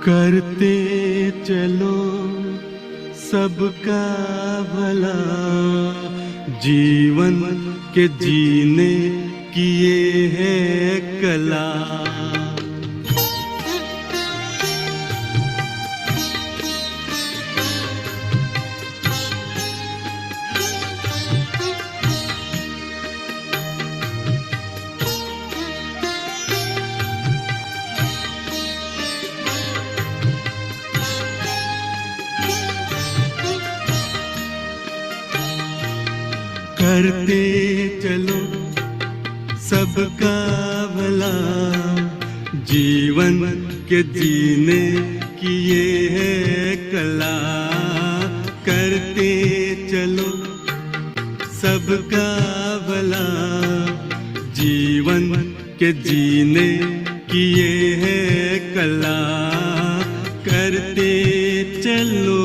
करते चलो सबका भला, जीवन के जीने की ये है कला। करते चलो सबका भला, जीवन के जीने की ये है कला। करते चलो सबका भला, जीवन के जीने की ये है कला। करते चलो।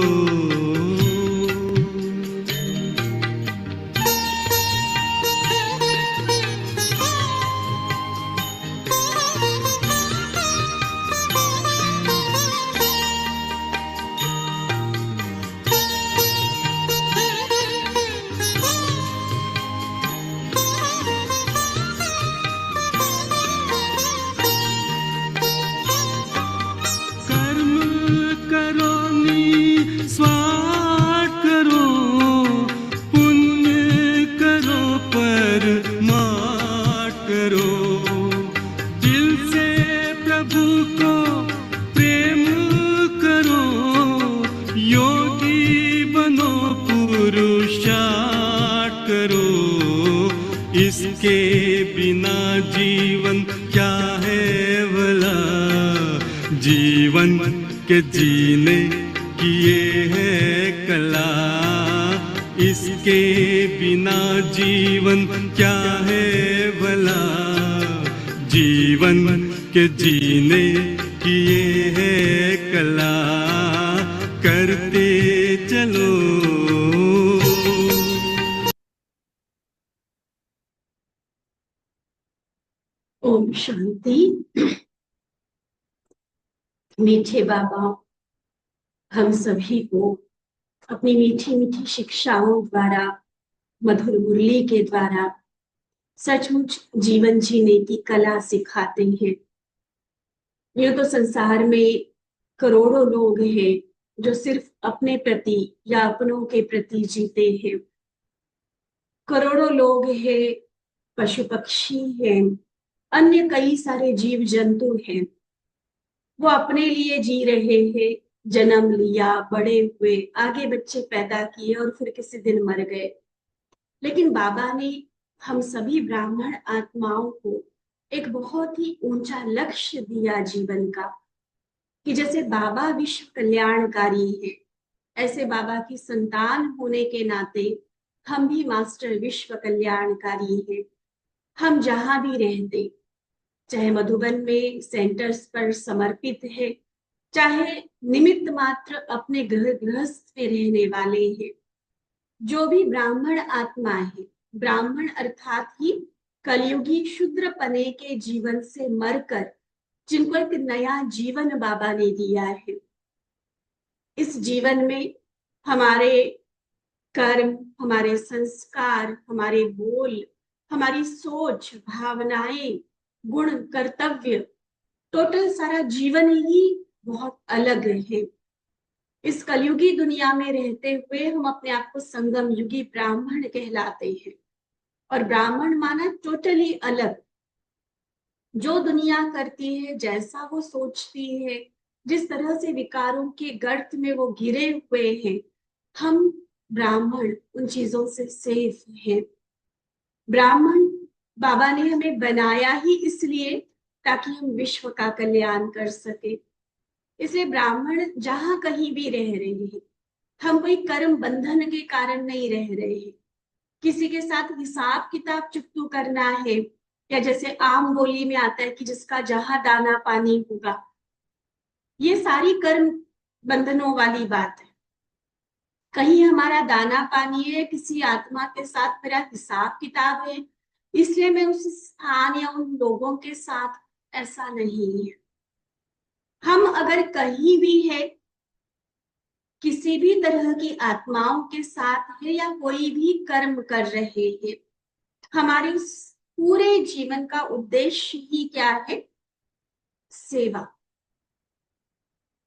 इसके बिना जीवन क्या है भला, जीवन के जीने की ये है कला। इसके बिना जीवन क्या है भला, जीवन के जीने की ये है कला। करते चलो। ओम शांति। मीठे बाबा हम सभी को अपनी मीठी मीठी शिक्षाओं द्वारा, मधुर मुरली के द्वारा सचमुच जीवन जीने की कला सिखाते हैं। ये तो संसार में करोड़ों लोग हैं जो सिर्फ अपने प्रति या अपनों के प्रति जीते हैं। करोड़ों लोग हैं, पशु पक्षी हैं, अन्य कई सारे जीव जंतु हैं, वो अपने लिए जी रहे हैं। जन्म लिया, बड़े हुए, आगे बच्चे पैदा किए और फिर किसी दिन मर गए। लेकिन बाबा ने हम सभी ब्राह्मण आत्माओं को एक बहुत ही ऊंचा लक्ष्य दिया जीवन का, कि जैसे बाबा विश्व कल्याणकारी है, ऐसे बाबा की संतान होने के नाते हम भी मास्टर विश्व कल्याणकारी हैं। हम जहां भी रहते, चाहे मधुबन में सेंटर्स पर समर्पित है, चाहे निमित्त मात्र अपने गृहस्थ में रहने वाले हैं, जो भी ब्राह्मण आत्मा है, ब्राह्मण अर्थात ही कलयुगी शूद्र पने के जीवन से मरकर जिनको एक नया जीवन बाबा ने दिया है, इस जीवन में हमारे कर्म, हमारे संस्कार, हमारे बोल, हमारी सोच, भावनाएं, गुण, कर्तव्य, टोटल सारा जीवन ही बहुत अलग है। इस कलयुगी दुनिया में रहते हुए हम अपने आप को संगम युगी ब्राह्मण कहलाते हैं। और ब्राह्मण माना टोटली अलग, जो दुनिया करती है, जैसा वो सोचती है, जिस तरह से विकारों के गर्त में वो घिरे हुए हैं, हम ब्राह्मण उन चीजों से सेफ हैं। ब्राह्मण बाबा ने हमें बनाया ही इसलिए ताकि हम विश्व का कल्याण कर सके। इसलिए ब्राह्मण जहां कहीं भी रह रहे हैं, हम कोई कर्म बंधन के कारण नहीं रह रहे हैं। किसी के साथ हिसाब किताब चुकतू करना है, या जैसे आम बोली में आता है कि जिसका जहां दाना पानी होगा, ये सारी कर्म बंधनों वाली बात है। कहीं हमारा दाना पानी है, किसी आत्मा के साथ मेरा हिसाब किताब है, इसलिए मैं उस स्थान या उन लोगों के साथ, ऐसा नहीं है। हम अगर कहीं भी है, किसी भी तरह की आत्माओं के साथ है या कोई भी कर्म कर रहे हैं, हमारे उस पूरे जीवन का उद्देश्य ही क्या है? सेवा।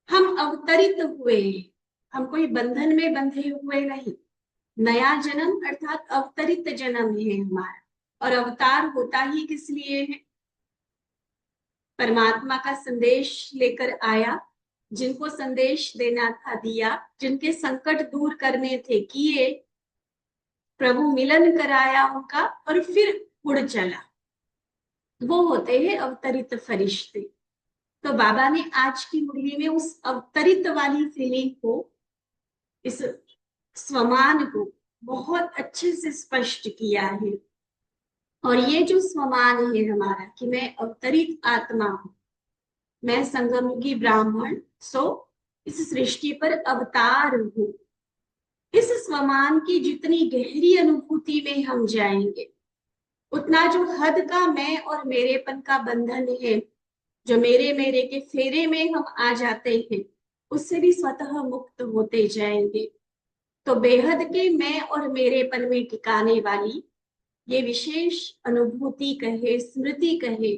हम अवतरित हुए हैं, हम कोई बंधन में बंधे हुए नहीं। नया जन्म अर्थात अवतरित जन्म है हमारा। और अवतार होता ही किस लिए है? परमात्मा का संदेश लेकर आया, जिनको संदेश देना था दिया, जिनके संकट दूर करने थे किए, प्रभु मिलन कराया उनका और फिर उड़ चला। वो होते हैं अवतरित फरिश्ते। तो बाबा ने आज की मुरली में उस अवतरित वाली फीलिंग को, इस स्वमान को बहुत अच्छे से स्पष्ट किया है। और ये जो स्वमान है हमारा कि मैं अवतरित आत्मा हूं, मैं संगमयुगी ब्राह्मण, सो इस सृष्टि पर अवतार हूं, इस स्वमान की जितनी गहरी अनुभूति में हम जाएंगे, उतना जो हद का मैं और मेरेपन का बंधन है, जो मेरे मेरे के फेरे में हम आ जाते हैं, उससे भी स्वतः मुक्त होते जाएंगे। तो बेहद के मैं और मेरेपन में टिकाने वाली ये विशेष अनुभूति कहे, स्मृति कहे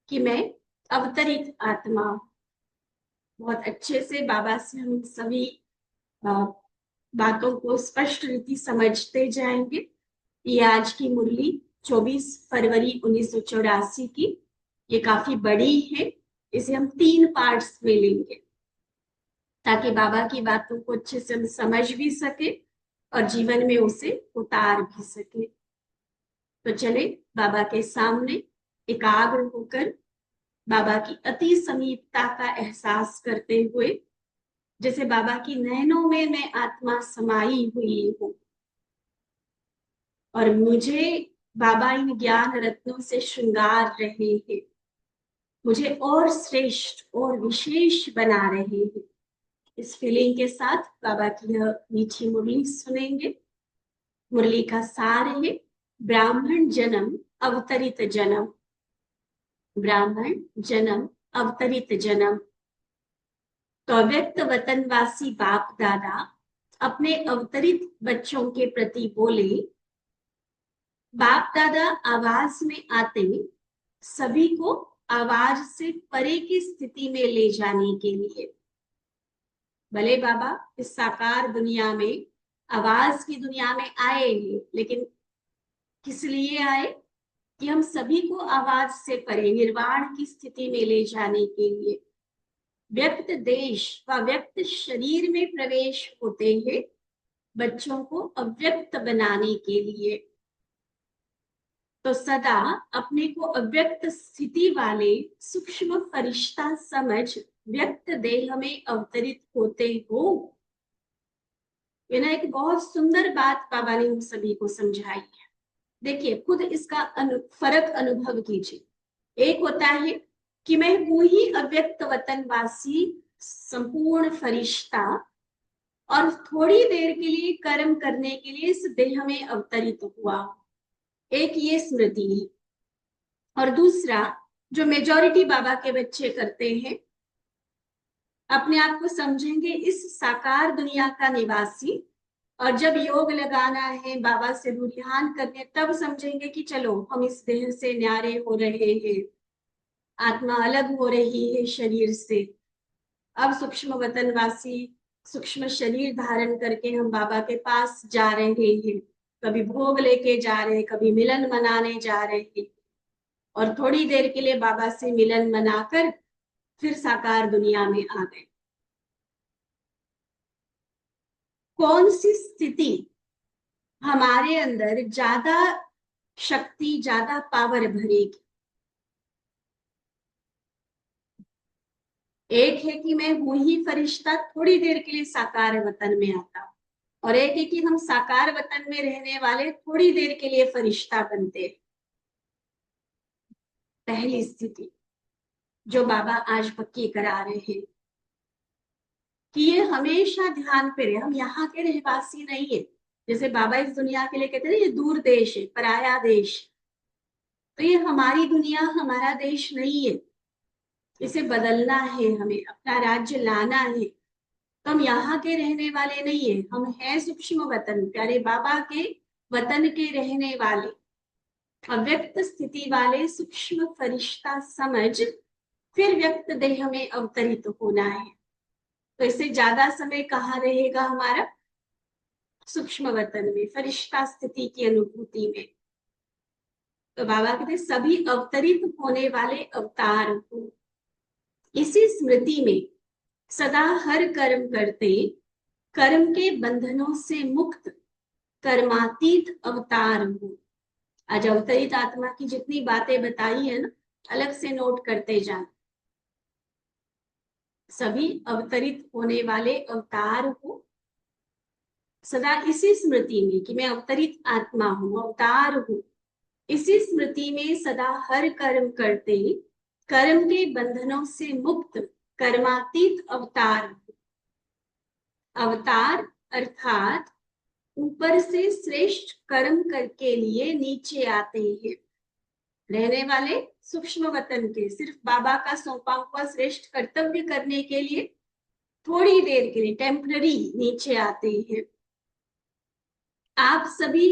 कि मैं अवतरित आत्मा। बहुत अच्छे से बाबा से हम सभी बातों को स्पष्ट रीति समझते जाएंगे। ये आज की मुरली 24 फरवरी 1984 की, ये काफी बड़ी है। इसे हम 3 पार्ट्स में लेंगे ताकि बाबा की बातों को अच्छे से हम समझ भी सके और जीवन में उसे उतार भी सके। तो चले बाबा के सामने एकाग्र होकर बाबा की अति समीपता का एहसास करते हुए, जैसे बाबा की नैनों में मैं आत्मा समाई हुई हूं और मुझे बाबा इन ज्ञान रत्नों से श्रृंगार रहे हैं, मुझे और श्रेष्ठ और विशेष बना रहे हैं। इस फीलिंग के साथ बाबा की यह मीठी मुरली सुनेंगे। मुरली का सार है ब्राह्मण जन्म अवतरित जन्म। ब्राह्मण जन्म अवतरित जन्म। तो अव्यक्त वतनवासी बाप दादा अपने अवतरित बच्चों के प्रति बोले, बाप दादा आवाज में आते सभी को आवाज से परे की स्थिति में ले जाने के लिए। भले बाबा इस साकार दुनिया में, आवाज की दुनिया में आए हैं, लेकिन किस लिए आए? कि हम सभी को आवाज से परे निर्वाण की स्थिति में ले जाने के लिए। व्यक्त देश व व्यक्त शरीर में प्रवेश होते हैं बच्चों को अव्यक्त बनाने के लिए। तो सदा अपने को अव्यक्त स्थिति वाले सूक्ष्म फरिश्ता समझ व्यक्त देह में अवतरित होते हो। ये ना एक बहुत सुंदर बात बाबा ने हम सभी को समझाई है। देखिए, खुद इसका फर्क अनुभव कीजिए। एक होता है कि मैं हूं ही अव्यक्त वतनवासी संपूर्ण फरिश्ता और थोड़ी देर के लिए कर्म करने के लिए इस देह में अवतरित हुआ। एक ये स्मृति है। और दूसरा जो मेजॉरिटी बाबा के बच्चे करते हैं, अपने आप को समझेंगे इस साकार दुनिया का निवासी, और जब योग लगाना है बाबा से रुझान करने, तब समझेंगे कि चलो हम इस देह से न्यारे हो रहे हैं, आत्मा अलग हो रही है शरीर से। अब सूक्ष्म वतनवासी सूक्ष्म शरीर धारण करके हम बाबा के पास जा रहे हैं, कभी भोग लेके जा रहे हैं, कभी मिलन मनाने जा रहे हैं, और थोड़ी देर के लिए बाबा से मिलन मनाकर फिर साकार दुनिया में आ गए। कौन सी स्थिति हमारे अंदर ज्यादा शक्ति, ज्यादा पावर भरेगी? एक है कि मैं हूं ही फरिश्ता, थोड़ी देर के लिए साकार वतन में आता, और एक है कि हम साकार वतन में रहने वाले थोड़ी देर के लिए फरिश्ता बनते। पहली स्थिति जो बाबा आज पक्की करा रहे हैं कि ये हमेशा ध्यान पे रहे, हम यहाँ के रहवासी नहीं है। जैसे बाबा इस दुनिया के लिए कहते हैं ये दूर देश है, पराया देश। तो ये हमारी दुनिया, हमारा देश नहीं है। इसे बदलना है, हमें अपना राज्य लाना है। तो हम यहाँ के रहने वाले नहीं है, हम हैं सूक्ष्म वतन, प्यारे बाबा के वतन के रहने वाले, अव्यक्त स्थिति वाले सूक्ष्म फरिश्ता समझ फिर व्यक्त देह में अवतरित होना है। तो इससे ज्यादा समय कहाँ रहेगा हमारा? सूक्ष्म वतन में, फरिश्ता स्थिति की अनुभूति में। तो बाबा कहते सभी अवतरित होने वाले अवतार को इसी स्मृति में सदा हर कर्म करते, कर्म के बंधनों से मुक्त कर्मातीत अवतार हो। आज अवतरित आत्मा की जितनी बातें बताई है ना, अलग से नोट करते जाए। सभी अवतरित होने वाले अवतार को सदा इसी स्मृति में कि मैं अवतरित आत्मा हूं, अवतार हूं, इसी स्मृति में सदा हर कर्म करते, कर्म के बंधनों से मुक्त कर्मातीत अवतार। अवतार अर्थात ऊपर से श्रेष्ठ कर्म करके लिए नीचे आते हैं, रहने वाले सूक्ष्म वतन के सिर्फ बाबा का सौंपा हुआ श्रेष्ठ कर्तव्य करने के लिए थोड़ी देर के लिए टेम्पररी नीचे आते हैं। आप सभी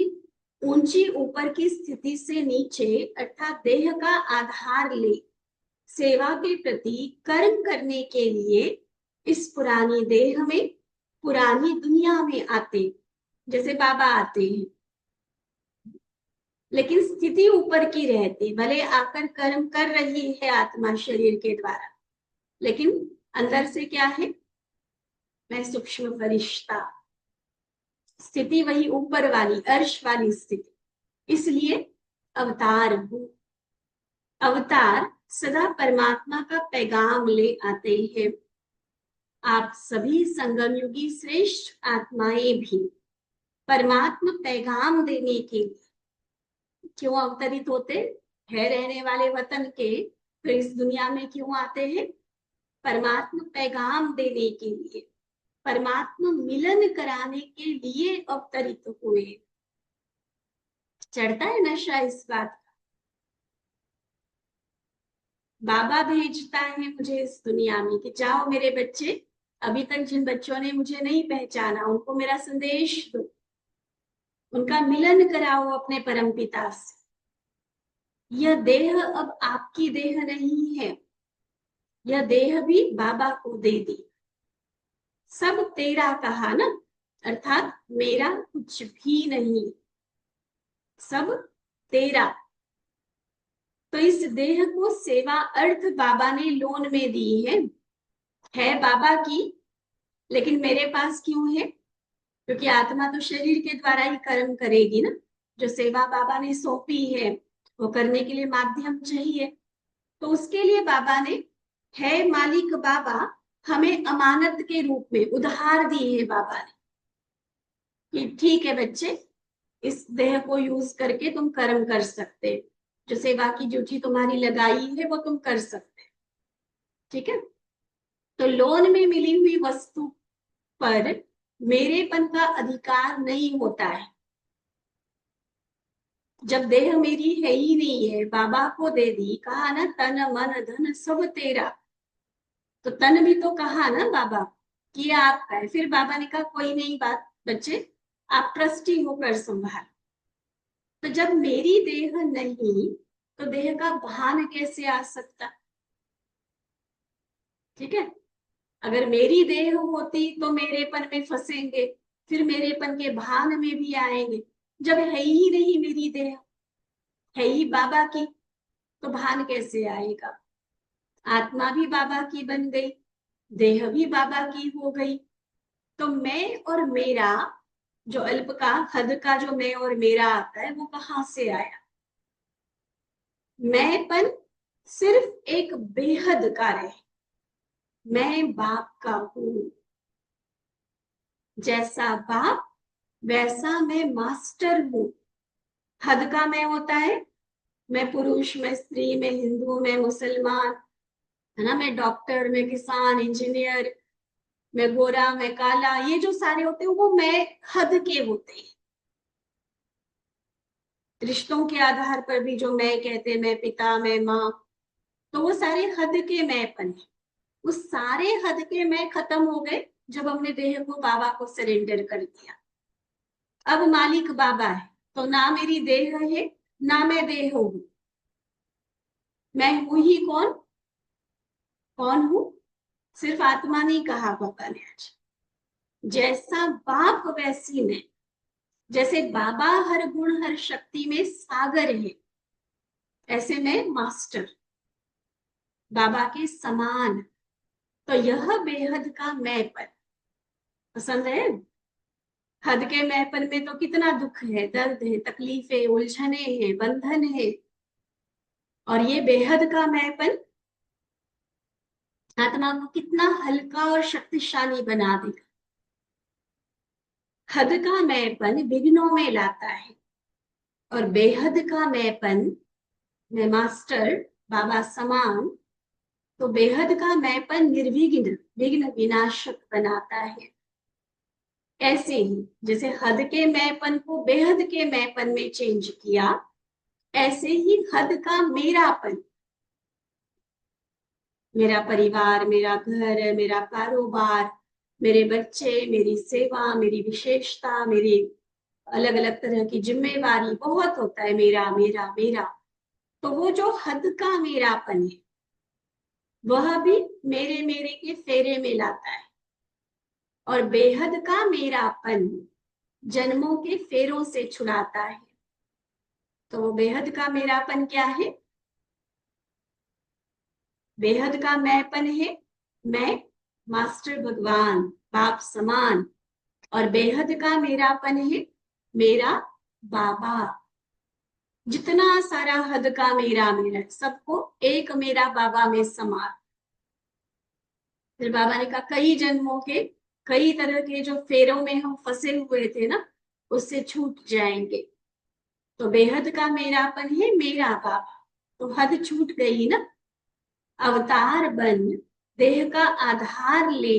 ऊंची ऊपर की स्थिति से नीचे अर्थात देह का आधार ले सेवा के प्रति कर्म करने के लिए इस पुरानी देह में, पुरानी दुनिया में आते, जैसे बाबा आते हैं, लेकिन स्थिति ऊपर की रहती, भले आकर कर्म कर रही है आत्मा शरीर के द्वारा, लेकिन अंदर से क्या है? मैं सूक्ष्म फरिश्ता, स्थिति वही ऊपर वाली अर्श वाली स्थिति, इसलिए अवतार हूं। अवतार सदा परमात्मा का पैगाम ले आते हैं। आप सभी संगम युगी श्रेष्ठ आत्माएं भी परमात्मा पैगाम देने के लिए क्यों अवतरित होते हैं? रहने वाले वतन के, तो इस दुनिया में क्यों आते हैं? परमात्मा पैगाम देने के लिए, परमात्मा मिलन कराने के लिए अवतरित हुए। चढ़ता है नशा इस बात का। बाबा भेजता है मुझे इस दुनिया में कि जाओ मेरे बच्चे, अभी तक जिन बच्चों ने मुझे नहीं पहचाना उनको मेरा संदेश दो, उनका मिलन कराओ अपने परमपिता से। यह देह अब आपकी देह नहीं है, यह देह भी बाबा को दे दी। सब तेरा कहा ना, अर्थात मेरा कुछ भी नहीं, सब तेरा। तो इस देह को सेवा अर्थ बाबा ने लोन में दी है बाबा की, लेकिन मेरे पास क्यों है? क्योंकि आत्मा तो शरीर के द्वारा ही कर्म करेगी ना। जो सेवा बाबा ने सौंपी है वो करने के लिए माध्यम चाहिए, तो उसके लिए बाबा ने, है मालिक बाबा, हमें अमानत के रूप में उधार दी है बाबा ने कि ठीक है बच्चे, इस देह को यूज करके तुम कर्म कर सकते, जो सेवा की ड्यूटी तुम्हारी लगाई है वो तुम कर सकते, ठीक है। तो लोन में मिली हुई वस्तु पर मेरेपन का अधिकार नहीं होता है। जब देह मेरी है ही नहीं है, बाबा को दे दी, कहा ना तन मन धन सब तेरा, तो तन भी तो कहा ना बाबा कि आपका है। फिर बाबा ने कहा कोई नहीं बात बच्चे, आप ट्रस्टी होकर संभाल। तो जब मेरी देह नहीं तो देह का भान कैसे आ सकता? ठीक है, अगर मेरी देह होती तो मेरेपन में फंसेंगे, फिर मेरेपन के भान में भी आएंगे। जब है ही नहीं मेरी देह, है ही बाबा की, तो भान कैसे आएगा? आत्मा भी बाबा की बन गई, देह भी बाबा की हो गई, तो मैं और मेरा जो अल्प का हद का जो मैं और मेरा आता है वो कहां से आया? मैंपन सिर्फ एक बेहद कार्य है, मैं बाप का हूं, जैसा बाप वैसा मैं मास्टर हूं। हद का मैं होता है, मैं पुरुष, मैं स्त्री, मैं हिंदू, मैं मुसलमान, है ना, मैं डॉक्टर, मैं किसान, इंजीनियर, मैं गोरा, मैं काला, ये जो सारे होते हैं वो मैं हद के होते हैं। रिश्तों के आधार पर भी जो मैं कहते हैं, मैं पिता, मैं माँ, तो वो सारे हद के मैंपन है, उस सारे हद के मैं खत्म हो गए जब हमने देह को बाबा को सरेंडर कर दिया। अब मालिक बाबा है, तो ना मेरी देह है ना मैं देह हूं। मैं हूं ही कौन? कौन हूं? सिर्फ आत्मा नहीं कहा बाबा ने आज। जैसा बाप वैसी मैं। जैसे बाबा हर गुण हर शक्ति में सागर है, ऐसे मैं मास्टर, बाबा के समान। तो यह बेहद का मैंपन पसंद है। हद के मैंपन में तो कितना दुख है, दर्द है, तकलीफें, उलझने हैं, बंधन है। और ये बेहद का मैंपन आत्मा को कितना हल्का और शक्तिशाली बना देगा। हद का मैंपन विघ्नों में लाता है, और बेहद का मैंपन मैं मास्टर, बाबा समान। तो बेहद का मैंपन निर्विघ्न, विघ्न विनाशक बनाता है। ऐसे ही जैसे हद के मैंपन को बेहद के मैंपन में चेंज किया, ऐसे ही हद का मेरापन, मेरा परिवार, मेरा घर, मेरा कारोबार, मेरे बच्चे, मेरी सेवा, मेरी विशेषता, मेरी अलग अलग तरह की जिम्मेवारी, बहुत होता है मेरा मेरा मेरा। तो वो जो हद का मेरापन है वह भी मेरे मेरे के फेरे में लाता है। और बेहद का मेरापन जन्मों के फेरों से छुड़ाता है। तो वो बेहद का मेरापन क्या है? बेहद का मैंपन है मैं मास्टर भगवान, बाप समान। और बेहद का मेरापन है मेरा बाबा। जितना सारा हद का मेरा मेरा सबको एक मेरा बाबा में समा। फिर बाबा ने कहा कई जन्मों के, कई तरह के जो फेरों में हम फंसे हुए थे ना, उससे छूट जाएंगे। तो बेहद का मेरापन है मेरा बाबा। तो हद छूट गई ना। अवतार बन देह का आधार ले,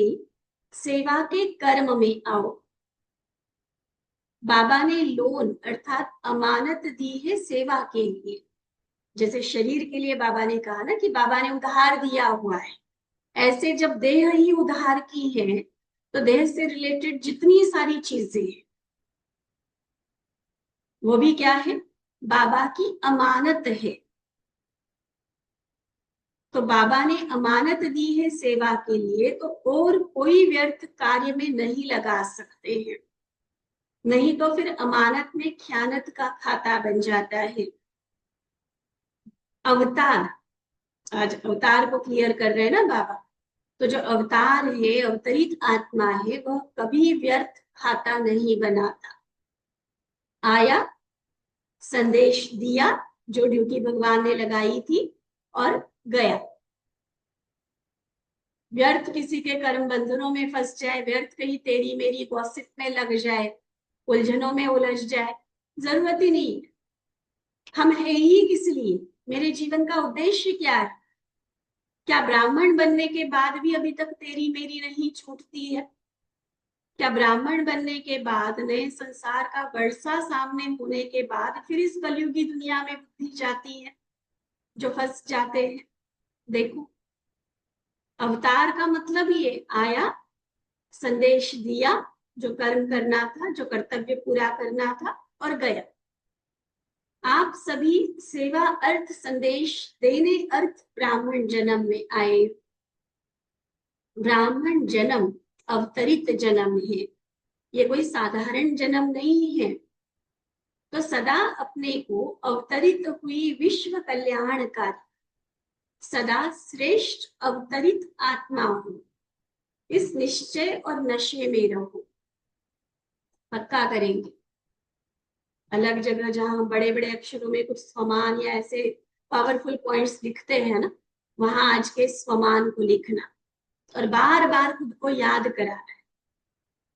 सेवा के कर्म में आओ। बाबा ने लोन अर्थात अमानत दी है सेवा के लिए। जैसे शरीर के लिए बाबा ने कहा ना कि बाबा ने उधार दिया हुआ है, ऐसे जब देह ही उधार की है तो देह से रिलेटेड जितनी सारी चीजें हैं वो भी क्या है? बाबा की अमानत है। तो बाबा ने अमानत दी है सेवा के लिए, तो और कोई व्यर्थ कार्य में नहीं लगा सकते हैं। नहीं तो फिर अमानत में ख्यानत का खाता बन जाता है। अवतार, आज अवतार को क्लियर कर रहे हैं ना बाबा। तो जो अवतार है, अवतरित आत्मा है, वह कभी व्यर्थ खाता नहीं बनाता। आया, संदेश दिया जो ड्यूटी भगवान ने लगाई थी, और गया। व्यर्थ किसी के कर्म बंधनों में फंस जाए, व्यर्थ कहीं तेरी मेरी गॉसिप में लग जाए, उलझनों में उलझ जाए, जरूरत ही नहीं। हम है ही किस लिए? मेरे जीवन का उद्देश्य क्या है? क्या ब्राह्मण बनने के बाद भी अभी तक तेरी मेरी नहीं छूटती है? क्या ब्राह्मण बनने के बाद, नए संसार का वर्षा सामने होने के बाद फिर इस कलयुगी दुनिया में बुद्धि जाती है जो फंस जाते हैं? देखो, अवतार का मतलब ये आया, संदेश दिया, जो कर्म करना था, जो कर्तव्य पूरा करना था, और गया। आप सभी सेवा अर्थ संदेश देने अर्थ ब्राह्मण जन्म में आए। ब्राह्मण जन्म अवतरित जन्म है, ये कोई साधारण जन्म नहीं है। तो सदा अपने को अवतरित हुई विश्व कल्याणकारी, सदा श्रेष्ठ अवतरित आत्मा हो, इस निश्चय और नशे में रहो। पक्का करेंगे। अलग जगह जहां बड़े बड़े अक्षरों में कुछ स्वमान या ऐसे पावरफुल पॉइंट्स लिखते हैं ना, वहां आज के स्वमान को लिखना और बार बार खुद को याद कराना।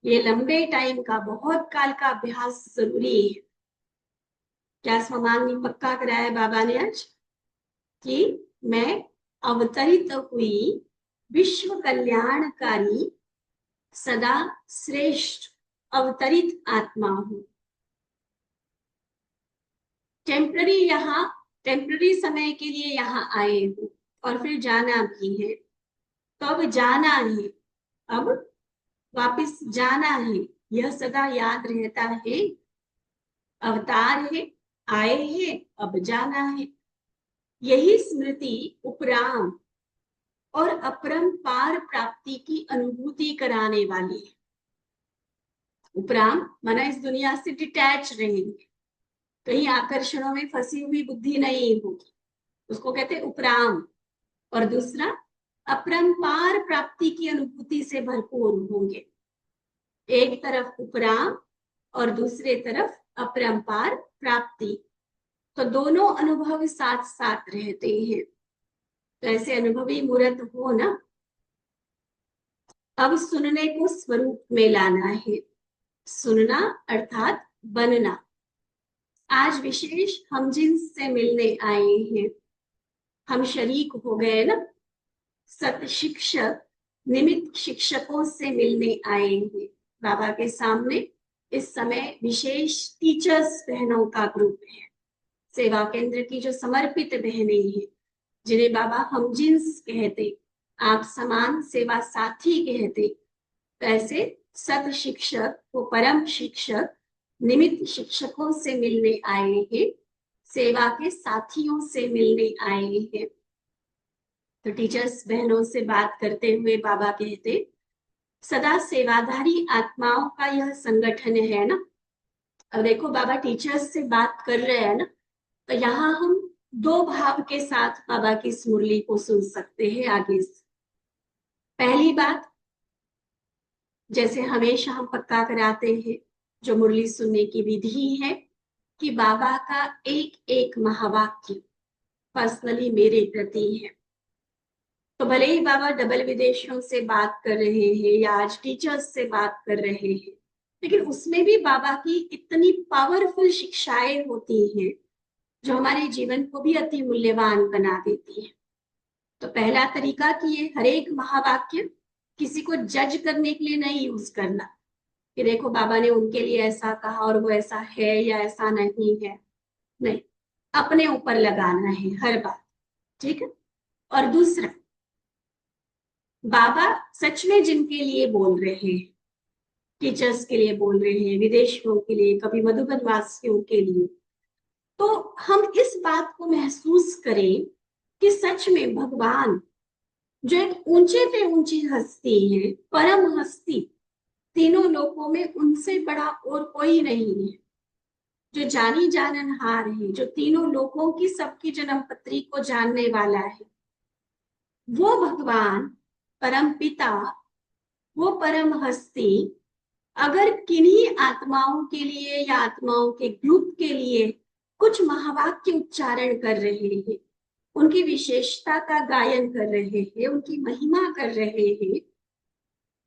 ये लंबे टाइम का, बहुत काल का अभ्यास जरूरी है। क्या स्वमान ने पक्का कराया बाबा ने आज कि मैं अवतरित हुई विश्व कल्याणकारी, सदा श्रेष्ठ अवतरित आत्मा हूं। टेम्पररी समय के लिए यहाँ आए हूं, और फिर जाना भी है। तो अब जाना है, अब वापस जाना है, यह सदा याद रहता है। अवतार है, आए हैं, अब जाना है। यही स्मृति उपराम और अपरंपार प्राप्ति की अनुभूति कराने वाली है। उपराम माना इस दुनिया से डिटैच रहेंगे, कहीं आकर्षणों में फंसी हुई बुद्धि नहीं होगी, उसको कहते हैं उपराम। और दूसरा अपरंपार प्राप्ति की अनुभूति से भरपूर होंगे। एक तरफ उपराम और दूसरे तरफ अपरंपार प्राप्ति, तो दोनों अनुभव साथ साथ रहते हैं। तो ऐसे अनुभवी मूर्त हो ना। अब सुनने को स्वरूप में लाना है, सुनना अर्थात बनना। आज विशेष हम जिन्स से मिलने आए हैं, हम शरीक हो गए ना, सत शिक्षक निमित्त शिक्षकों से मिलने आए हैं बाबा के सामने। इस समय विशेष टीचर्स बहनों का ग्रुप है, सेवा केंद्र की जो समर्पित बहनें हैं, जिन्हें बाबा हम जिन्स कहते, आप समान सेवा साथी कहते। तो ऐसे सत शिक्षक वो परम शिक्षक निमित्त शिक्षकों से मिलने आए हैं, सेवा के साथियों से मिलने आए हैं। तो टीचर्स बहनों से बात करते हुए बाबा कहते, सदा सेवाधारी आत्माओं का यह संगठन है ना। अब देखो बाबा टीचर्स से बात कर रहे हैं ना, तो यहाँ हम दो भाव के साथ बाबा की इस मुरली को सुन सकते हैं आगे से। पहली बात, जैसे हमेशा हम पक्का कराते हैं, जो मुरली सुनने की विधि है, कि बाबा का एक एक महावाक्य पर्सनली मेरे प्रति है। तो भले ही बाबा डबल विदेशियों से बात कर रहे हैं या आज टीचर्स से बात कर रहे हैं, लेकिन उसमें भी बाबा की इतनी पावरफुल शिक्षाएं होती हैं जो हमारे जीवन को भी अति मूल्यवान बना देती है। तो पहला तरीका कि ये हर एक महावाक्य किसी को जज करने के लिए नहीं यूज करना, कि देखो बाबा ने उनके लिए ऐसा कहा और वो ऐसा है या ऐसा नहीं है। नहीं, अपने ऊपर लगाना है हर बात, ठीक है। और दूसरा, बाबा सच में जिनके लिए बोल रहे हैं, टीचर्स के लिए बोल रहे हैं, विदेशियों के लिए, कभी मधुबन वासियों के लिए, तो हम इस बात को महसूस करें कि सच में भगवान जो एक ऊंचे पे ऊंची हस्ती है, परम हस्ती, तीनों लोकों में उनसे बड़ा और कोई नहीं है, जो जानी जाननहार है, जो तीनों लोकों की सबकी जन्म पत्री को जानने वाला है, वो भगवान परम पिता, वो परम हस्ती अगर किन्हीं आत्माओं के लिए या आत्माओं के ग्रुप के लिए कुछ महावाक्य उच्चारण कर रहे हैं, उनकी विशेषता का गायन कर रहे हैं, उनकी महिमा कर रहे हैं,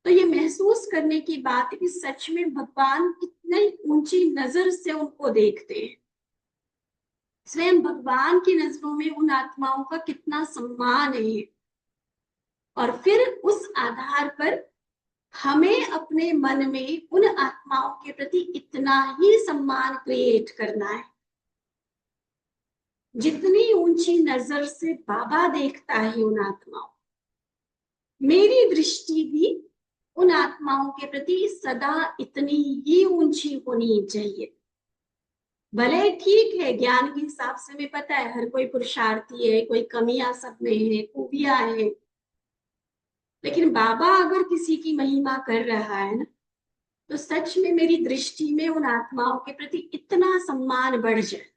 तो ये महसूस करने की बात है कि सच में भगवान कितनी ऊंची नजर से उनको देखते हैं। स्वयं भगवान की नजरों में उन आत्माओं का कितना सम्मान है, और फिर उस आधार पर हमें अपने मन में उन आत्माओं के प्रति इतना ही सम्मान क्रिएट करना है जितनी ऊंची नजर से बाबा देखता है उन आत्माओं। मेरी दृष्टि भी उन आत्माओं के प्रति सदा इतनी ही ऊंची होनी चाहिए। भले ठीक है, ज्ञान के हिसाब से हमें पता है हर कोई पुरुषार्थी है, कोई कमियां सब में है, खूबियां है, लेकिन बाबा अगर किसी की महिमा कर रहा है ना, तो सच में मेरी दृष्टि में उन आत्माओं के प्रति इतना सम्मान बढ़ जाए।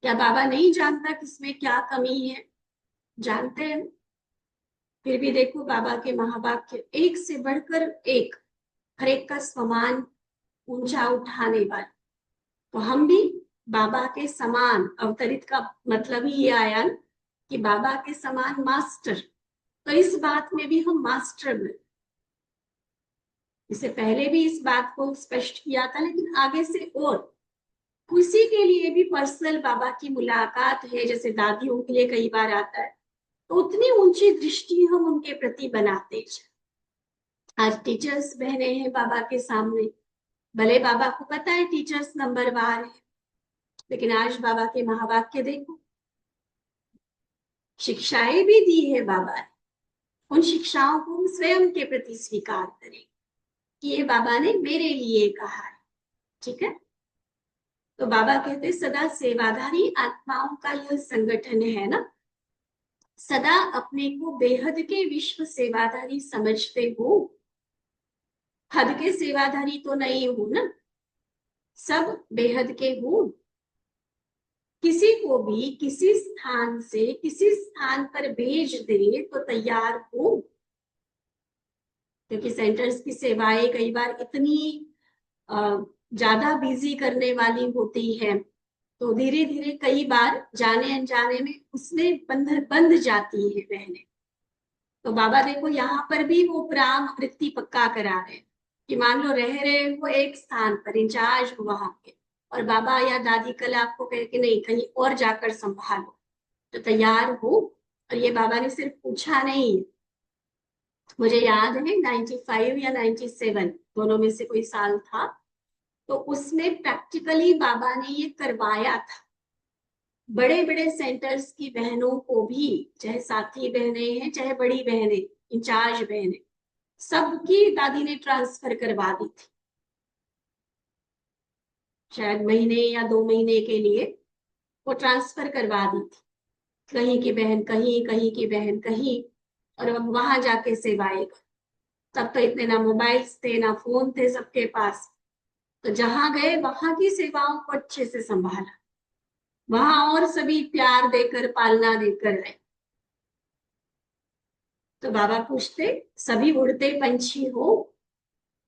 क्या बाबा नहीं जानता किसमें क्या कमी है? जानते हैं। फिर भी देखो बाबा के महावाक्य एक से बढ़कर एक, हर एक का समान ऊंचा उठाने वाले। तो हम भी बाबा के समान, अवतरित का मतलब ही ये आया न, कि बाबा के समान मास्टर। तो इस बात में भी हम मास्टर बने। इससे पहले भी इस बात को स्पष्ट किया था, लेकिन आगे से और किसी के लिए भी पर्सनल बाबा की मुलाकात है, जैसे दादियों के लिए कई बार आता है, तो उतनी ऊंची दृष्टि हम उनके प्रति बनाते हैं। आज टीचर्स बहने हैं बाबा के सामने, भले बाबा को पता है टीचर्स नंबरवार है, लेकिन आज बाबा के महावाक्य देखो, शिक्षाएं भी दी है बाबा ने, उन शिक्षाओं को हम स्वयं के प्रति स्वीकार करें कि ये बाबा ने मेरे लिए कहा है। ठीक है, तो बाबा कहते सदा सेवाधारी आत्माओं का यह संगठन है ना, सदा अपने को बेहद के विश्व सेवाधारी समझते हो, हद के सेवाधारी तो नहीं हो ना, सब बेहद के हो। किसी को भी किसी स्थान से किसी स्थान पर भेज दे तो तैयार हो, क्योंकि सेंटर्स की सेवाएं कई बार इतनी ज्यादा बिजी करने वाली होती है, तो धीरे धीरे कई बार जाने अनजाने में उसमें बंध जाती है बहनें। तो बाबा देखो यहाँ पर भी वो प्राण वृत्ति पक्का करा रहे हैं कि मान लो रह रहे वो एक स्थान पर, इंचार्ज हो वहां के, और बाबा या दादी कल आपको कहे कि नहीं कहीं और जाकर संभालो, तो तैयार हो। और ये बाबा ने सिर्फ पूछा नहीं, मुझे याद है 95 या 97 दोनों में से कोई साल था, तो उसमें प्रैक्टिकली बाबा ने ये करवाया था। बड़े बड़े सेंटर्स की बहनों को भी, चाहे साथी बहनें हैं चाहे बड़ी बहनें, इंचार्ज बहनें, सबकी दादी ने ट्रांसफर करवा दी थी, शायद महीने या 2 महीने के लिए वो ट्रांसफर करवा दी थी। कहीं की बहन कहीं, कहीं की बहन कहीं, और अब वहां जाके सेवाएं कर। तब तो इतने ना मोबाइल्स थे ना फोन थे सबके पास, तो जहां गए वहां की सेवाओं को अच्छे से संभाला, वहां और सभी प्यार देकर पालना देकर रहे। तो बाबा पूछते सभी उड़ते पंछी हो,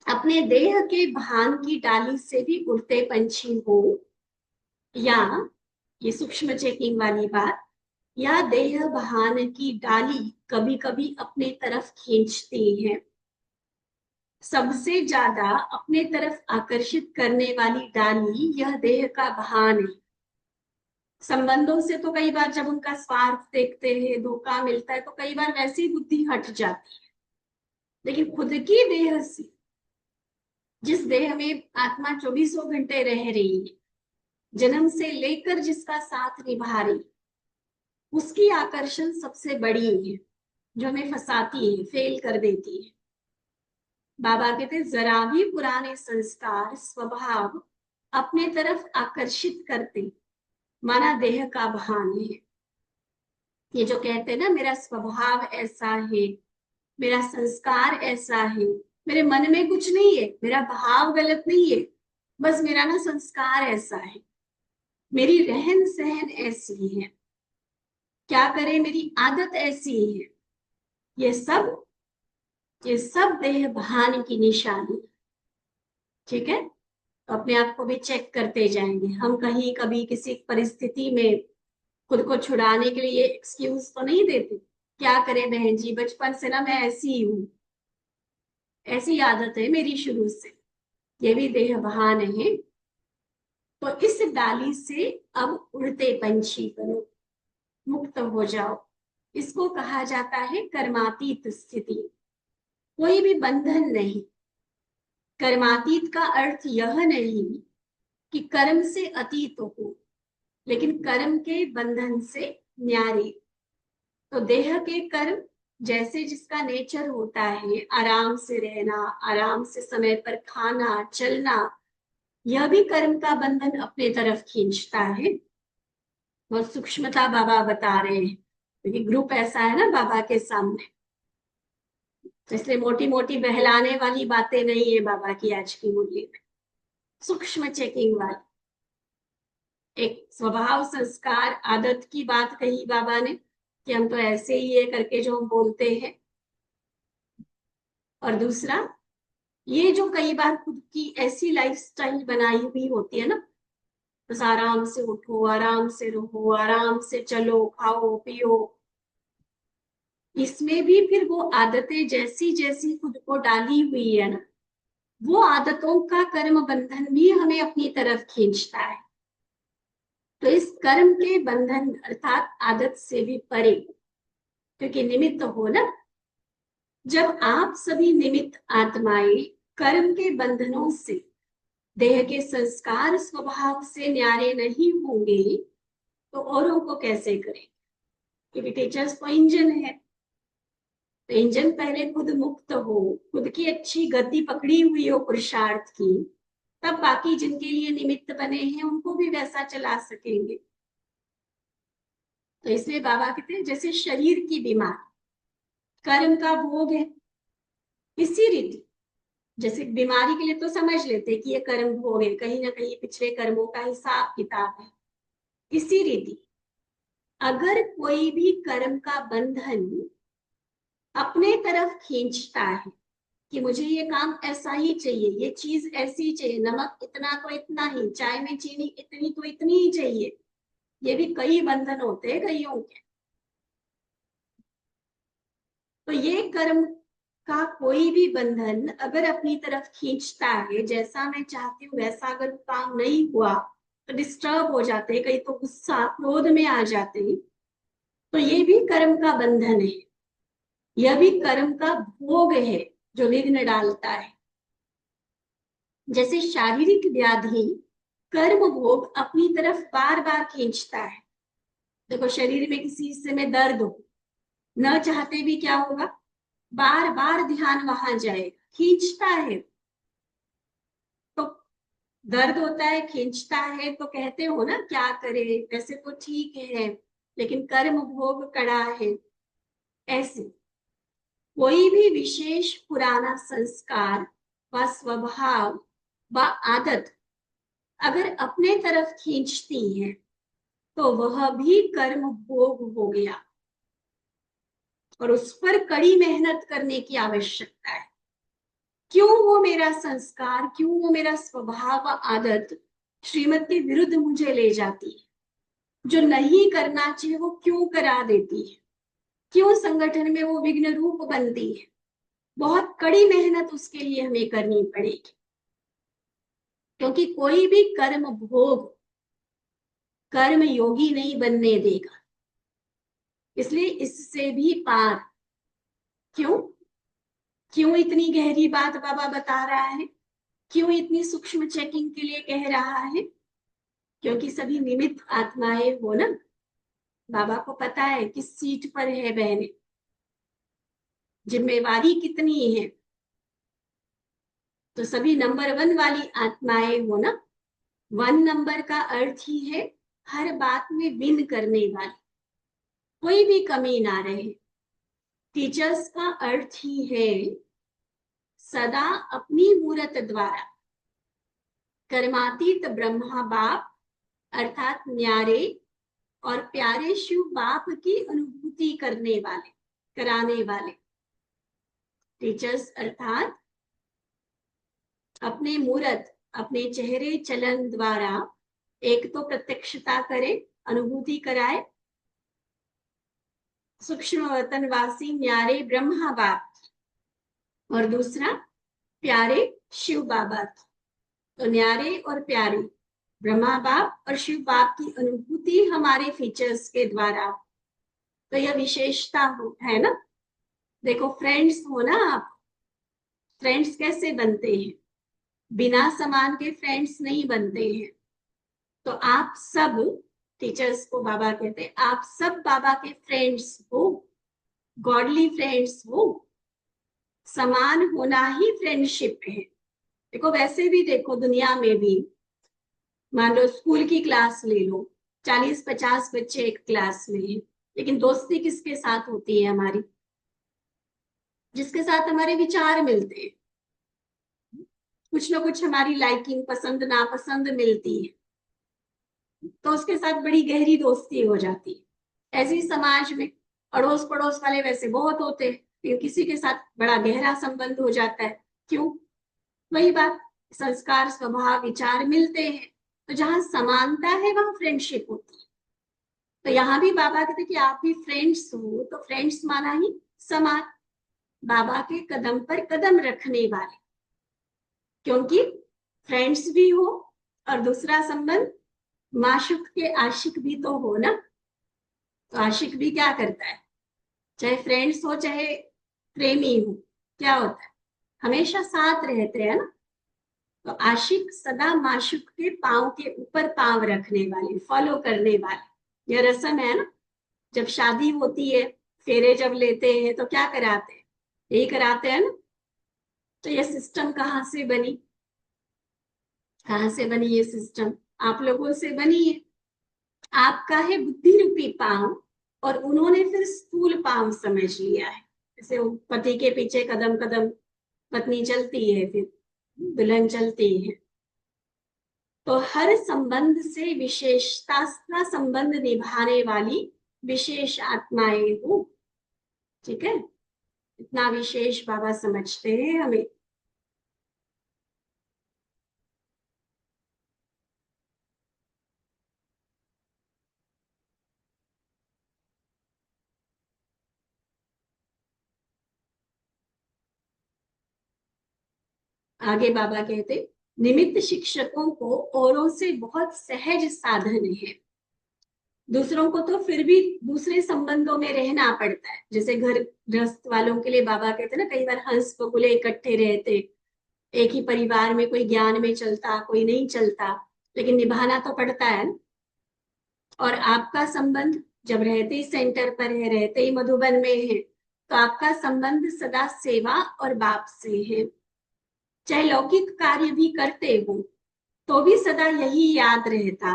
अपने देह के भान की डाली से भी उड़ते पंछी हो, या ये सूक्ष्म चेकिंग वाली बात, या देह भान की डाली कभी कभी अपने तरफ खींचती है। सबसे ज्यादा अपने तरफ आकर्षित करने वाली डाली यह देह का भान है। संबंधों से तो कई बार जब उनका स्वार्थ देखते हैं, धोखा मिलता है, तो कई बार वैसी बुद्धि हट जाती है, लेकिन खुद की देह से, जिस देह में आत्मा 24 घंटे रह रही है, जन्म से लेकर जिसका साथ निभा रही, उसकी आकर्षण सबसे बड़ी है, जो हमें फंसाती है, फेल कर देती है। बाबा कहते जरा भी पुराने संस्कार स्वभाव अपने तरफ आकर्षित करते, माना देह का भान है। ये जो कहते हैं ना मेरा स्वभाव ऐसा है, मेरा संस्कार ऐसा है, मेरे मन में कुछ नहीं है, मेरा भाव गलत नहीं है, बस मेरा ना संस्कार ऐसा है, मेरी रहन सहन ऐसी है, क्या करे मेरी आदत ऐसी है, ये सब देह भान की निशानी। ठीक है, तो अपने आप को भी चेक करते जाएंगे। हम कहीं कभी किसी परिस्थिति में खुद को छुड़ाने के लिए एक्सक्यूज तो नहीं देते, क्या करें बहन जी बचपन से ना मैं ऐसी ही हूँ, ऐसी आदत है मेरी शुरू से, ये भी देह भान है। तो इस डाली से अब उड़ते पंछी बनो, मुक्त हो जाओ। इसको कहा जाता है कर्मातीत स्थिति, कोई भी बंधन नहीं। कर्मातीत का अर्थ यह नहीं कि कर्म से अतीत हो, लेकिन कर्म के बंधन से न्यारे। तो देह के कर्म, जैसे जिसका नेचर होता है आराम से रहना, आराम से समय पर खाना चलना, यह भी कर्म का बंधन अपने तरफ खींचता है। बहुत सूक्ष्मता बाबा बता रहे हैं, क्योंकि ग्रुप ऐसा है ना बाबा के सामने, तो इसलिए मोटी मोटी बहलाने वाली बातें नहीं है बाबा की आज की मुरली में, सूक्ष्म चेकिंग वाली एक स्वभाव संस्कार आदत की बात कही बाबा ने कि हम तो ऐसे ही है करके जो हम बोलते हैं। और दूसरा, ये जो कई बार खुद की ऐसी लाइफस्टाइल बनाई हुई होती है ना, बस आराम से उठो, आराम से रहो, आराम से चलो, खाओ पियो, इसमें भी फिर वो आदतें जैसी जैसी खुद को डाली हुई है ना, वो आदतों का कर्म बंधन भी हमें अपनी तरफ खींचता है। तो इस कर्म के बंधन अर्थात आदत से भी परे, क्योंकि निमित्त हो ना, जब आप सभी निमित्त आत्माएं कर्म के बंधनों से, देह के संस्कार स्वभाव से न्यारे नहीं होंगे, तो औरों को कैसे करें। क्योंकि टीचर्स तो इंजन है, तो इंजन पहले खुद मुक्त हो, खुद की अच्छी गति पकड़ी हुई हो पुरुषार्थ की, तब बाकी जिनके लिए निमित्त बने हैं उनको भी वैसा चला सकेंगे। तो इसलिए बाबा कहते हैं जैसे शरीर की बीमारी कर्म का भोग है, इसी रीति जैसे बीमारी के लिए तो समझ लेते हैं कि ये कर्म भोग है, कहीं ना कहीं पिछले कर्मों का हिसाब किताब है। इसी रीति अगर कोई भी कर्म का बंधन अपने तरफ खींचता है कि मुझे ये काम ऐसा ही चाहिए, ये चीज ऐसी चाहिए, नमक इतना तो इतना ही, चाय में चीनी इतनी तो इतनी ही चाहिए, ये भी कई बंधन होते हैं कईयों के। तो ये कर्म का कोई भी बंधन अगर अपनी तरफ खींचता है, जैसा मैं चाहती हूँ वैसा अगर काम नहीं हुआ तो डिस्टर्ब हो जाते हैं, कई तो गुस्सा क्रोध में आ जाते हैं, तो ये भी कर्म का बंधन है, यह भी कर्म का भोग है जो विघ्न डालता है। जैसे शारीरिक व्याधि कर्म भोग अपनी तरफ बार बार खींचता है। देखो शरीर में किसी हिस्से में दर्द हो, न चाहते भी क्या होगा, बार बार ध्यान वहां जाएगा, खींचता है। तो दर्द होता है, खींचता है, तो कहते हो ना क्या करे, वैसे तो ठीक है लेकिन कर्म भोग कड़ा है। ऐसे कोई भी विशेष पुराना संस्कार व स्वभाव व आदत अगर अपने तरफ खींचती है तो वह भी कर्म भोग हो गया और उस पर कड़ी मेहनत करने की आवश्यकता है। क्यों वो मेरा संस्कार, क्यों वो मेरा स्वभाव आदत श्रीमत के विरुद्ध मुझे ले जाती है, जो नहीं करना चाहिए वो क्यों करा देती है, क्यों संगठन में वो विघ्न रूप बनती है। बहुत कड़ी मेहनत उसके लिए हमें करनी पड़ेगी, क्योंकि कोई भी कर्म भोग कर्म योगी नहीं बनने देगा। इसलिए इससे भी पार। क्यों क्यों इतनी गहरी बात बाबा बता रहा है, क्यों इतनी सूक्ष्म चेकिंग के लिए कह रहा है? क्योंकि सभी निमित्त आत्माएं हो ना, बाबा को पता है किस सीट पर है बहने, जिम्मेवारी कितनी है। तो सभी नंबर 1 वाली आत्माएं हो ना। 1 नंबर का अर्थ ही है हर बात में विन करने वाली, कोई भी कमी ना रहे। टीचर्स का अर्थ ही है सदा अपनी मूरत द्वारा कर्मातीत ब्रह्मा बाप अर्थात न्यारे और प्यारे शिव बाप की अनुभूति करने वाले, कराने वाले। टीचर्स अर्थात अपने मूरत, अपने चेहरे चलन द्वारा एक तो प्रत्यक्षता करे, अनुभूति कराए, सूक्ष्म वतनवासी न्यारे ब्रह्मा बाप, और दूसरा प्यारे शिव बाबा। तो न्यारे और प्यारे ब्रह्मा बाप और शिव बाप की अनुभूति हमारे फीचर्स के द्वारा, तो यह विशेषता है ना। देखो फ्रेंड्स हो ना आप, फ्रेंड्स कैसे बनते हैं? बिना समान के फ्रेंड्स नहीं बनते हैं। तो आप सब, टीचर्स को बाबा कहते हैं, आप सब बाबा के फ्रेंड्स हो, गॉडली फ्रेंड्स हो। समान होना ही फ्रेंडशिप है। देखो वैसे भी देखो दुनिया में भी, मान लो स्कूल की क्लास ले लो, 40-50 बच्चे एक क्लास में हैं, लेकिन दोस्ती किसके साथ होती है हमारी? जिसके साथ हमारे विचार मिलते हैं, कुछ ना कुछ हमारी लाइकिंग, पसंद नापसंद मिलती है, तो उसके साथ बड़ी गहरी दोस्ती हो जाती है। ऐसे ही समाज में अड़ोस पड़ोस वाले वैसे बहुत होते हैं, फिर किसी के साथ बड़ा गहरा संबंध हो जाता है। क्यों? वही बात, संस्कार स्वभाव विचार मिलते हैं, तो जहां समानता है वहां फ्रेंडशिप होती है। तो यहाँ भी बाबा कहते कि आप भी फ्रेंड्स हो, तो फ्रेंड्स माना ही समान, बाबा के कदम पर कदम रखने वाले। क्योंकि फ्रेंड्स भी हो और दूसरा संबंध माशुक के आशिक भी तो हो ना। तो आशिक भी क्या करता है, चाहे फ्रेंड्स हो चाहे प्रेमी हो, क्या होता है, हमेशा साथ रहते हैं ना। तो आशिक सदा माशुक के पांव के ऊपर पांव रखने वाले, फॉलो करने वाले, यह रस्म है ना। जब शादी होती है, फेरे जब लेते हैं तो क्या कराते हैं, यही कराते हैं ना। तो ये सिस्टम कहाँ से बनी, कहाँ से बनी ये सिस्टम? आप लोगों से बनी है। आपका है बुद्धि रूपी पांव, और उन्होंने फिर स्थूल पांव समझ लिया है। जैसे वो पति के पीछे कदम कदम पत्नी चलती है, फिर दुल्हन चलती है। तो हर संबंध से विशेषता का संबंध निभाने वाली विशेष आत्माएं हो। ठीक है, इतना विशेष बाबा समझते हैं हमें। आगे बाबा कहते, निमित्त शिक्षकों को औरों से बहुत सहज साधन है। दूसरों को तो फिर भी दूसरे संबंधों में रहना पड़ता है। जैसे घर गृहस्थ वालों के लिए बाबा कहते ना, कई बार हंस बगुले इकट्ठे रहते, एक ही परिवार में कोई ज्ञान में चलता, कोई नहीं चलता, लेकिन निभाना तो पड़ता है। और आपका संबंध जब रहते ही सेंटर पर है, रहते ही मधुबन में है, तो आपका संबंध सदा सेवा और बाप से है। चाहे लौकिक कार्य भी करते हो तो भी सदा यही याद रहता।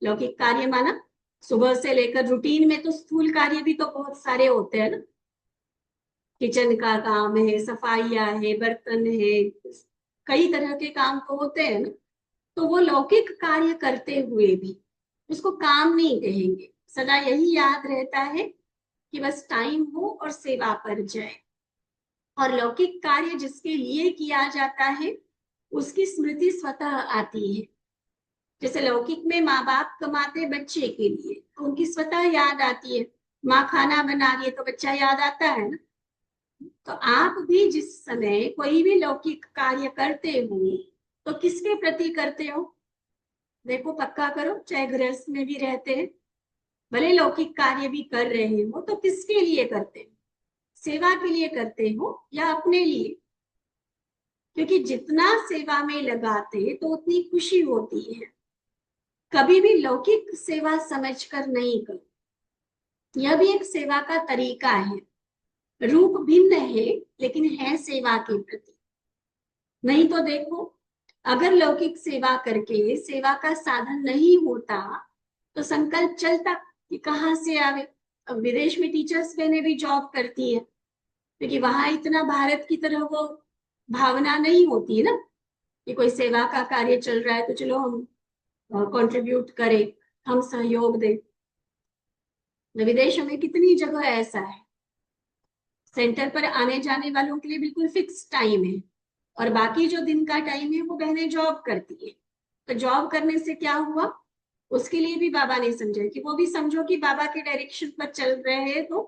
लौकिक कार्य माना सुबह से लेकर रूटीन में तो स्थूल कार्य भी तो बहुत सारे होते हैं ना, किचन का काम है, सफाइयां है, बर्तन है, कई तरह के काम तो होते हैं ना। तो वो लौकिक कार्य करते हुए भी उसको काम नहीं कहेंगे, सदा यही याद रहता है कि बस टाइम हो और सेवा पर जाए। और लौकिक कार्य जिसके लिए किया जाता है उसकी स्मृति स्वतः आती है। जैसे लौकिक में माँ बाप कमाते बच्चे के लिए, तो उनकी स्वतः याद आती है। माँ खाना बना रही है तो बच्चा याद आता है ना। तो आप भी जिस समय कोई भी लौकिक कार्य करते हो तो किसके प्रति करते हो? देखो पक्का करो, चाहे गृहस्थ में भी रहते हैं, भले लौकिक कार्य भी कर रहे हो, तो किसके लिए करते हो? सेवा के लिए करते हो या अपने लिए? क्योंकि जितना सेवा में लगाते तो उतनी खुशी होती है। कभी भी लौकिक सेवा समझकर नहीं करो, यह भी एक सेवा का तरीका है। रूप भिन्न है लेकिन है सेवा के प्रति। नहीं तो देखो, अगर लौकिक सेवा करके सेवा का साधन नहीं होता तो संकल्प चलता कि कहाँ से आवे। अब विदेश में टीचर्स बहनें भी जॉब करती है, क्योंकि वहां इतना भारत की तरह वो भावना नहीं होती है ना, कि कोई सेवा का कार्य चल रहा है तो चलो हम कंट्रीब्यूट करें, हम सहयोग दें। विदेशों में कितनी जगह ऐसा है, सेंटर पर आने जाने वालों के लिए बिल्कुल फिक्स टाइम है, और बाकी जो दिन का टाइम है वो बहनें जॉब करती है। तो जॉब करने से क्या हुआ, उसके लिए भी बाबा ने समझा कि वो भी समझो कि बाबा के डायरेक्शन पर चल रहे हैं तो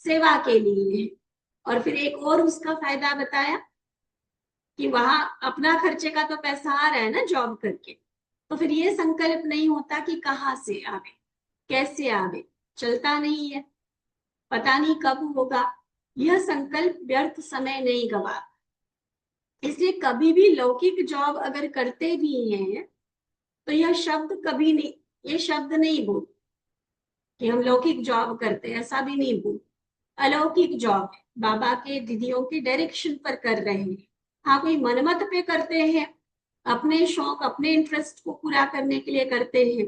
सेवा के लिए है। और फिर एक और उसका फायदा बताया कि वहां अपना खर्चे का तो पैसा आ रहा है ना जॉब करके, तो फिर ये संकल्प नहीं होता कि कहाँ से आवे, कैसे आवे, चलता नहीं है, पता नहीं कब होगा। यह संकल्प व्यर्थ समय नहीं गवा। इसलिए कभी भी लौकिक जॉब अगर करते भी हैं तो यह शब्द कभी नहीं, ये शब्द नहीं बोल कि हम लौकिक जॉब करते हैं, ऐसा भी नहीं बोल। अलौकिक जॉब है, बाबा के दीदियों के डायरेक्शन पर कर रहे हैं। हाँ, कोई मनमत पे करते हैं, अपने शौक अपने इंटरेस्ट को पूरा करने के लिए करते हैं।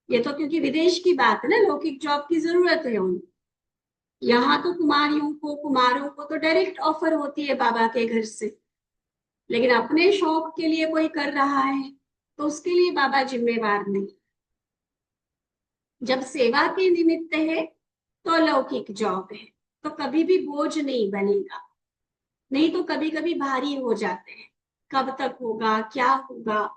ये तो क्योंकि विदेश की बात है ना, लौकिक जॉब की जरूरत है उन्हें। यहाँ तो कुमारियों को, कुमारों को तो डायरेक्ट ऑफर होती है बाबा के घर से, लेकिन अपने शौक के लिए कोई कर रहा है तो उसके लिए बाबा जिम्मेवार नहीं। जब सेवा के निमित्त है तो लौकिक जॉब है, तो कभी भी बोझ नहीं बनेगा। नहीं तो कभी कभी भारी हो जाते हैं, कब तक होगा, क्या होगा।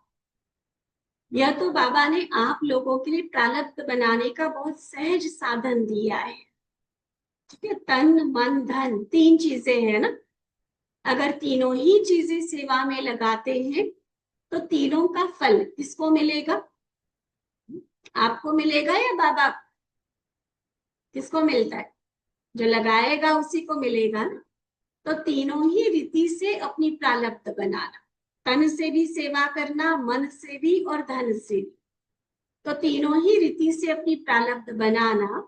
यह तो बाबा ने आप लोगों के लिए प्रारब्ध बनाने का बहुत सहज साधन दिया है। ठीक है, तन मन धन तीन चीजें हैं ना। अगर तीनों ही चीजें सेवा में लगाते हैं तो तीनों का फल किसको मिलेगा? आपको मिलेगा या बाबा? किसको मिलता है? जो लगाएगा उसी को मिलेगा ना। तो तीनों ही रीति से अपनी प्रारब्ध बनाना, तन से भी सेवा करना, मन से भी और धन से भी। तो तीनों ही रीति से अपनी प्रारब्ध बनाना,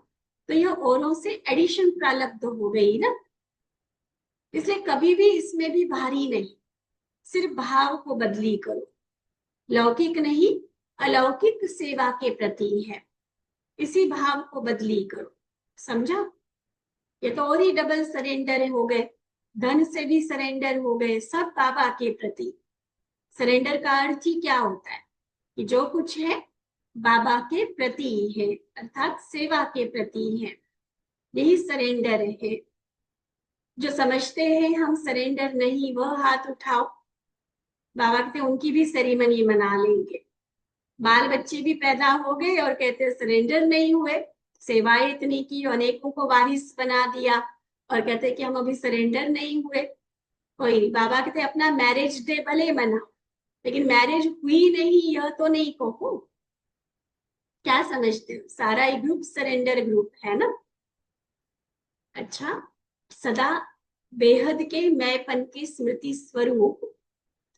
तो यह औरों से एडिशन प्रारब्ध हो गई ना, इसलिए कभी भी इसमें भी भारी नहीं, सिर्फ भाव को बदली करो। लौकिक नहीं, अलौकिक सेवा के प्रति है, इसी भाव को बदली करो। समझा? ये तो और ही डबल सरेंडर हो गए, धन से भी सरेंडर हो गए, सब बाबा के प्रति। सरेंडर का अर्थ ही क्या होता है कि जो कुछ है बाबा के प्रति है, अर्थात सेवा के प्रति है, यही सरेंडर है। जो समझते हैं हम सरेंडर नहीं, वह हाथ उठाओ, बाबा कहते उनकी भी सेरेमनी मना लेंगे। बाल बच्चे भी पैदा हो गए और कहते सरेंडर नहीं हुए, सेवाएं इतनी की, अनेकों को वारिस बना दिया और कहते कि हम अभी सरेंडर नहीं हुए। कोई बाबा कहते अपना मैरिज डे भले मनाओ, लेकिन मैरिज हुई नहीं यह तो नहीं कहो। क्या समझते हो? सारा ही ग्रुप सरेंडर ग्रुप है ना। अच्छा, सदा बेहद के मैंपन की स्मृति स्वरूप,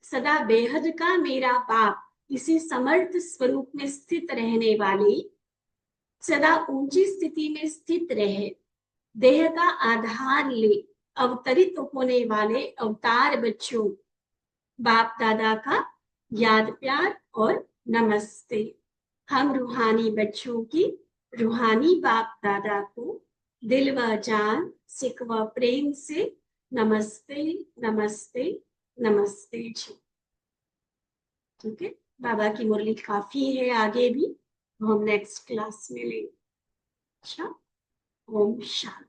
सदा बेहद का मेरा बाप, इसी समर्थ स्वरूप में स्थित रहने वाली, सदा ऊंची स्थिति में स्थित रहे, देह का आधार ले अवतरित होने वाले अवतार बच्चों, बाप दादा का याद प्यार और नमस्ते। हम रूहानी बच्चों की रूहानी बाप दादा को दिल व जान, सिक व प्रेम से नमस्ते नमस्ते नमस्ते जी। ठीक है, बाबा की मुरली काफी है, आगे भी हम नेक्स्ट क्लास में लेंगे। अच्छा, ओम शांति।